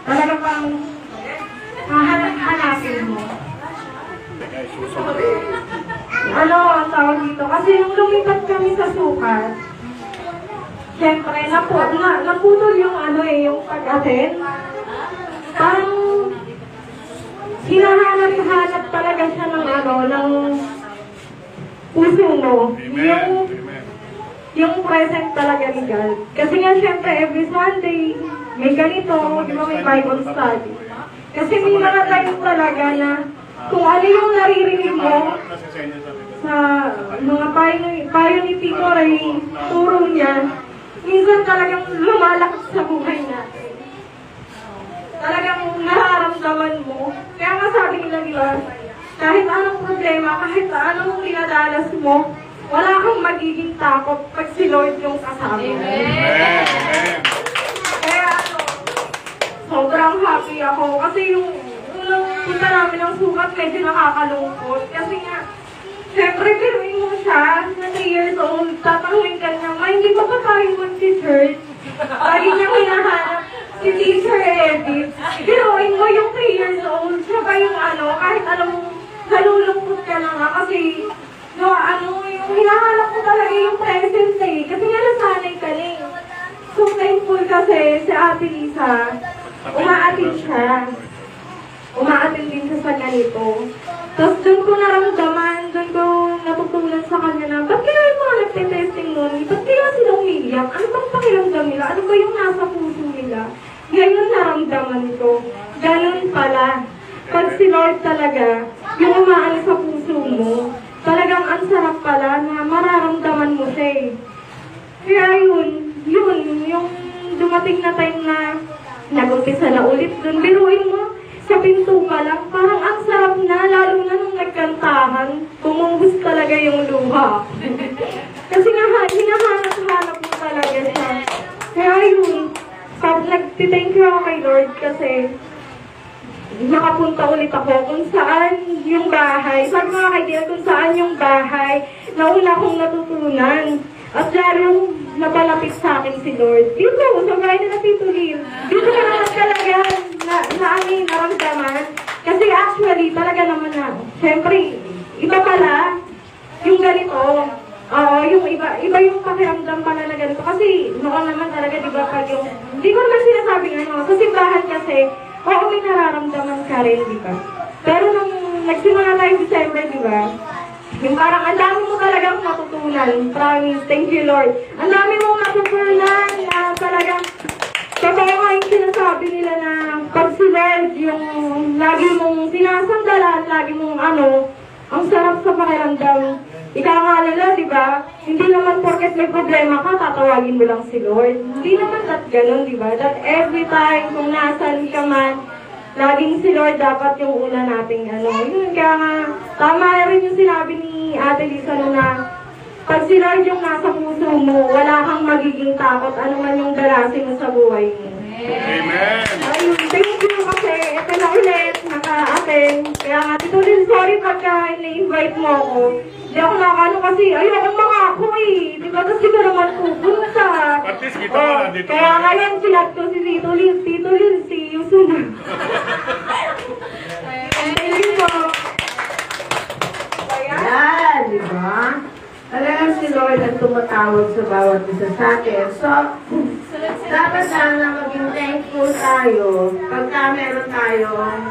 Talaga pang hahanap-hanapin mo. Ano ang tawag dito? Kasi yung lumipat kami sa sukat, siyempre, naputol yung yung pag-attend. Parang hinahanap-hanap talaga siya ng puso mo. Yung present talaga ni God. Kasi nga siyempre, every Sunday, may ganito, di ba may Bible study. Kasi may mga time talaga na kung ano yung naririnig mo sa mga payo ni Tito Ray, turo niya, minsan talagang lumalakas sa buhay natin. Talagang nararamdaman mo. Kaya nga sabi nila, di ba, kahit anong problema, kahit anong pinadalas mo, wala kang magiging takot pag si Lord yung kasama. Amen! Kaya sobrang happy ako. Kasi yung unang punta namin ng sukat, medyo nakakalungkot. Kasi nga, siyempre, piruin mo siya, na 3 years old, tatanungin ka niya, hindi pa ba tayo mag-church? Lagi niyang hinahanap si Teacher Edith. Piruin mo yung 3 years old, siya ba yung kahit alam mo, nalulungkot ka na nga, kasi, yung hinahanap ko talaga yung presence kasi nga nasanay ka rin. So thankful kasi si Ate Lisa, umaatin siya. Umaatin din siya sa ganito. Tapos doon ko naramdaman, doon ko natutunan sa kanya na, ba't kaya yung mga nagte-testing nun? Ba't kaya sila umiyak? Ano bang pakiramdam nila? Ano ba yung nasa puso nila? Ngayon naramdaman ko. Ganun pala. Pag si Lord talaga, yung umaano sa puso mo, talagang ang sarap pala na mararamdaman mo siya. Kaya yun, yung dumating na time na nag-umpisa na ulit dun, biruin mo, sa pinto pa lang, parang ang sarap na, lalo na nung nagkantahan, bumumbus talaga yung luha. Kasi nga, hinahanap-hanap mo talaga siya. Kaya yun, pag nag-thank you ako kay Lord kasi nakapunta ulit ako kung saan yung bahay. Sabi mga kaibigan, kung saan yung bahay na una kong natutunan. At lalo napalapit sa akin si Lord. Dito, sa bahay na natituloy. Dito ka naman talaga naramdaman. Kasi actually, talaga naman na, syempre, iba pala yung ganito. Yung iba yung pakiramdam pala na ganito. Kasi noon naman talaga, di ba, pag yung, hindi ko naman sinasabing sa simbahan kasi, oo, may nararamdaman ka rin, di ba? Pero nung nagsimula tayo December, di ba? Yung parang ang dami mo talagang matutunan. Promise, thank you Lord. Ang dami mong matutunan na talagang totoo nga yung sinasabi nila na pag si Lord, yung lagi mong sinasandalan, lagi mong ang sarap sa pakiramdam. Ika nga nila, di ba? Hindi naman porket may problema ka, tatawagin mo lang si Lord. Hindi naman that ganun, di ba? That every time, kung nasan ka man, laging si Lord dapat yung una nating Yun, kaya nga, tama rin yung sinabi ni Ate Lisa na pag si Lord yung nasa puso mo, wala kang magiging takot, ano man yung darasin mo sa buhay mo. Amen! Ayun, thank you kasi ito na ulit, naka-attend. Kaya nga, Tito Lil, sorry pagka na-invite mo ako. Hindi ako nakakano kasi ayoko makako Diba kasi ka naman pupunta. At least kita ko na dito. Kaya ngayon sinat ko si Tito Lil, see you soon. Thank you po. Yan, diba? Talagang si Lord ang tumatawag sa bawat isa sa atin. So, dapat sana maging thankful tayo pagka meron tayong